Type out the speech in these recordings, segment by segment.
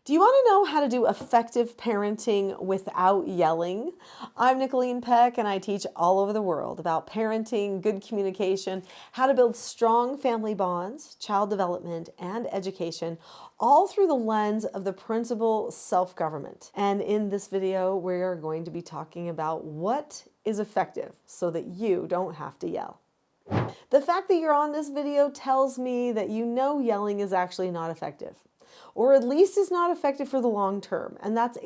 Do you want to know how to do effective parenting without yelling? I'm Nicholeen Peck, and I teach all over the world about parenting, good communication, how to build strong family bonds, child development, and education, all through the lens of the principle self-government. And in this video, we're going to be talking about what is effective so that you don't have to yell. The fact that you're on this video tells me that you know yelling is actually not effective, or at least is not effective for the long term. And that's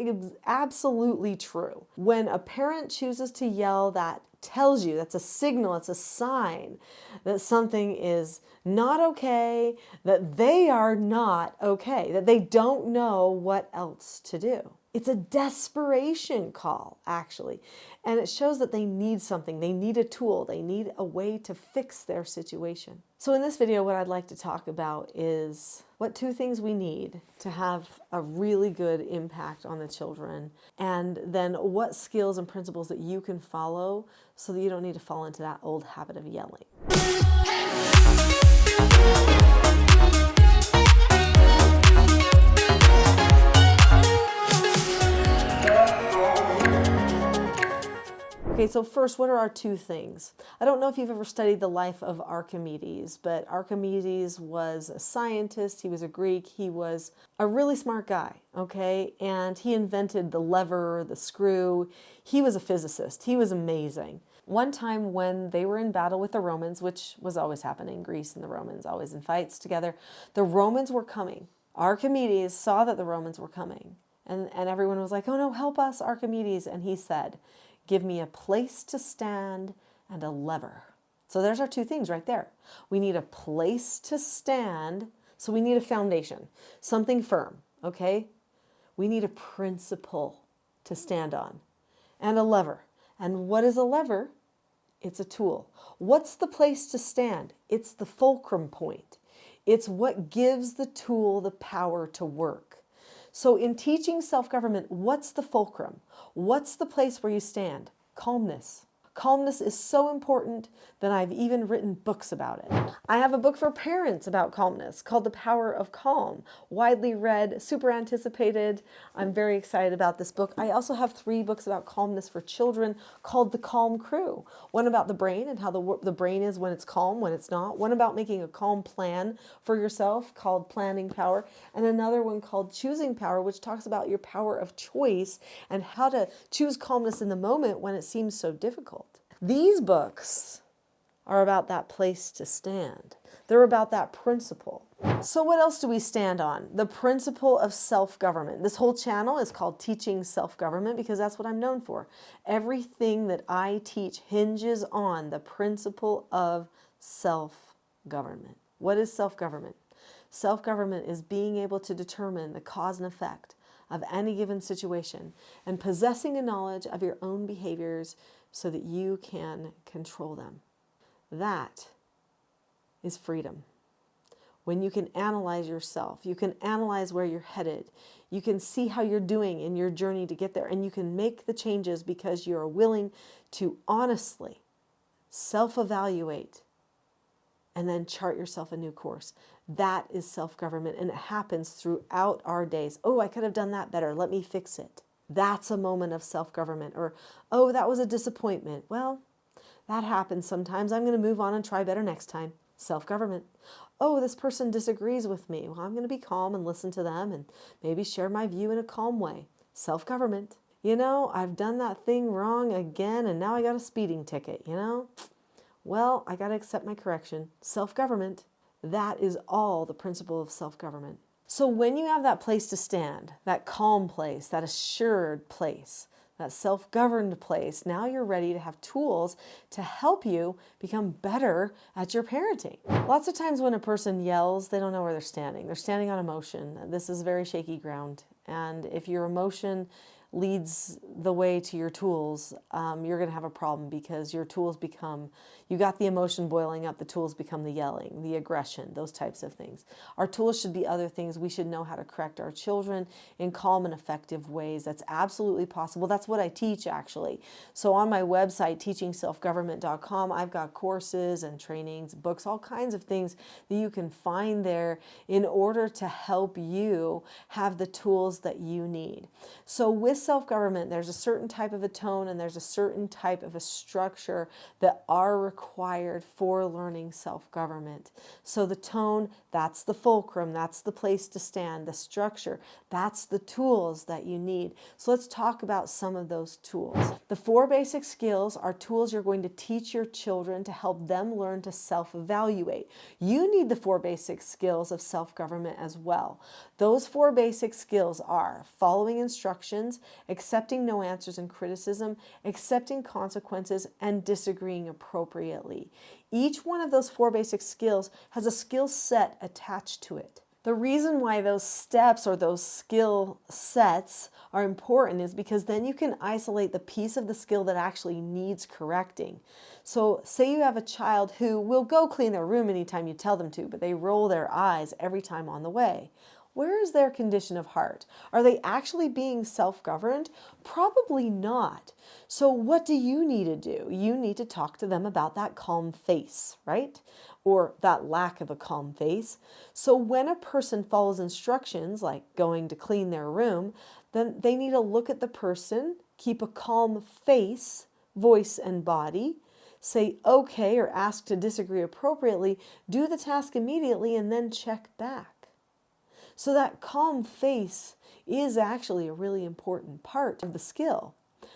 absolutely true. When a parent chooses to yell, that tells you, that's a signal, it's a sign that something is not okay, that they are not okay, that they don't know what else to do. It's a desperation call, actually. And it shows that they need something. They need a tool. They need a way to fix their situation. So in this video, what I'd like to talk about is what 2 things we need to have a really good impact on the children, and then what skills and principles that you can follow so that you don't need to fall into that old habit of yelling. Okay, so first, what are our 2 things? I don't know if you've ever studied the life of Archimedes, but Archimedes was a scientist, he was a Greek, he was a really smart guy, okay? And he invented the lever, the screw. He was a physicist, he was amazing. One time when they were in battle with the Romans, which was always happening, Greece and the Romans always in fights together, the Romans were coming. Archimedes saw that the Romans were coming, and everyone was like, oh no, help us, Archimedes. And he said, give me a place to stand and a lever. So there's our 2 things right there. We need a place to stand, so we need a foundation, something firm, okay? We need a principle to stand on, and a lever. And what is a lever? It's a tool. What's the place to stand? It's the fulcrum point. It's what gives the tool the power to work. So in teaching self-government, what's the fulcrum? What's the place where you stand? Calmness. Calmness is so important that I've even written books about it. I have a book for parents about calmness called The Power of Calm. Widely read, super anticipated. I'm very excited about this book. I also have 3 books about calmness for children called The Calm Crew. One about the brain and how the brain is when it's calm, when it's not. One about making a calm plan for yourself called Planning Power. And another one called Choosing Power, which talks about your power of choice and how to choose calmness in the moment when it seems so difficult. These books are about that place to stand. They're about that principle. So what else do we stand on? The principle of self-government. This whole channel is called Teaching Self-Government because that's what I'm known for. Everything that I teach hinges on the principle of self-government. What is self-government? Self-government is being able to determine the cause and effect of any given situation and possessing a knowledge of your own behaviors so that you can control them. That is freedom. When you can analyze yourself, you can analyze where you're headed, you can see how you're doing in your journey to get there, and you can make the changes because you're willing to honestly self-evaluate and then chart yourself a new course. That is self-government, and it happens throughout our days. Oh, I could have done that better. Let me fix it. That's a moment of self-government. Or, oh, that was a disappointment. Well, that happens sometimes. I'm going to move on and try better next time. Self-government. Oh, this person disagrees with me. Well, I'm going to be calm and listen to them and maybe share my view in a calm way. Self-government. You know, I've done that thing wrong again and now I got a speeding ticket, you know? Well, I got to accept my correction. Self-government. That is all the principle of self-government. So when you have that place to stand, that calm place, that assured place, that self-governed place, now you're ready to have tools to help you become better at your parenting. Lots of times when a person yells, they don't know where they're standing. They're standing on emotion. This is very shaky ground. And if your emotion leads the way to your tools, you're going to have a problem, because your tools become, you got the emotion boiling up, the tools become the yelling, the aggression, those types of things. Our tools should be other things. We should know how to correct our children in calm and effective ways. That's absolutely possible. That's what I teach, actually. So on my website, teachingselfgovernment.com, I've got courses and trainings, books, all kinds of things that you can find there in order to help you have the tools that you need. So with self-government, there's a certain type of a tone and there's a certain type of a structure that are required for learning self-government. So the tone, that's the fulcrum, that's the place to stand. The structure, that's the tools that you need. So let's talk about some of those tools. The 4 basic skills are tools you're going to teach your children to help them learn to self-evaluate. You need the 4 basic skills of self-government as well. Those 4 basic skills are following instructions, accepting no answers and criticism, accepting consequences, and disagreeing appropriately. Each one of those 4 basic skills has a skill set attached to it. The reason why those steps or those skill sets are important is because then you can isolate the piece of the skill that actually needs correcting. So say you have a child who will go clean their room anytime you tell them to, but they roll their eyes every time on the way. Where is their condition of heart? Are they actually being self-governed? Probably not. So what do you need to do? You need to talk to them about that calm face, right? Or that lack of a calm face. So when a person follows instructions, like going to clean their room, then they need to look at the person, keep a calm face, voice, and body, say okay or ask to disagree appropriately, do the task immediately, and then check back. So that calm face is actually a really important part of the skill.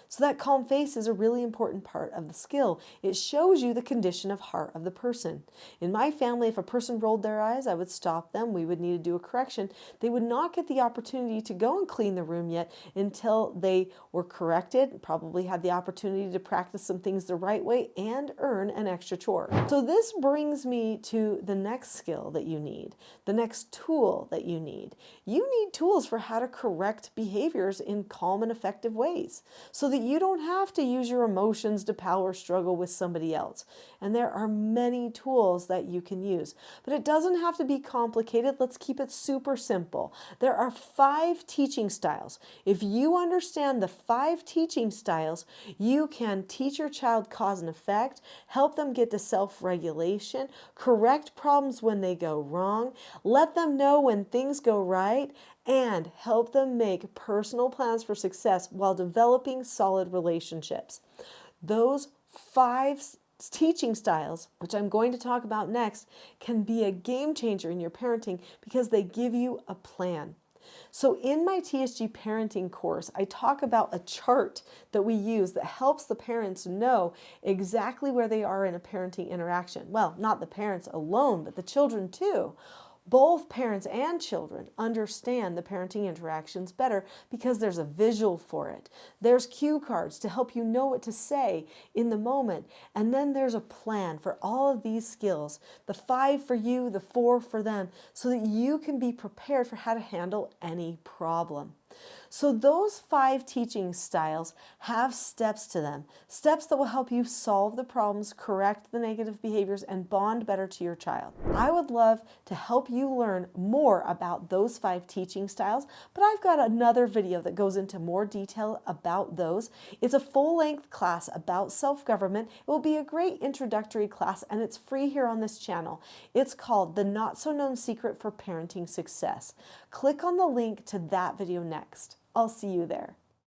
So that calm face is a really important part of the skill. It shows you the condition of heart of the person. In my family, if a person rolled their eyes, I would stop them. We would need to do a correction. They would not get the opportunity to go and clean the room yet until they were corrected, probably had the opportunity to practice some things the right way and earn an extra chore. So this brings me to the next skill that you need, the next tool that you need. You need tools for how to correct behaviors in calm and effective ways, so that you don't have to use your emotions to power struggle with somebody else. And there are many tools that you can use, but it doesn't have to be complicated. Let's keep it super simple. There are 5 teaching styles. If you understand the 5 teaching styles, you can teach your child cause and effect, help them get to self-regulation, correct problems when they go wrong, let them know when things go right, and help them make personal plans for success while developing solid relationships. Those 5 teaching styles, which I'm going to talk about next, can be a game changer in your parenting because they give you a plan. So in my TSG parenting course, I talk about a chart that we use that helps the parents know exactly where they are in a parenting interaction. Well, not the parents alone, but the children too. Both parents and children understand the parenting interactions better because there's a visual for it. There's cue cards to help you know what to say in the moment. And then there's a plan for all of these skills, the 5 for you, the 4 for them, so that you can be prepared for how to handle any problem. So those 5 teaching styles have steps to them, steps that will help you solve the problems, correct the negative behaviors, and bond better to your child. I would love to help you learn more about those 5 teaching styles, but I've got another video that goes into more detail about those. It's a full-length class about self-government. It will be a great introductory class, and it's free here on this channel. It's called The Not-So-Known Secret for Parenting Success. Click on the link to that video next. I'll see you there.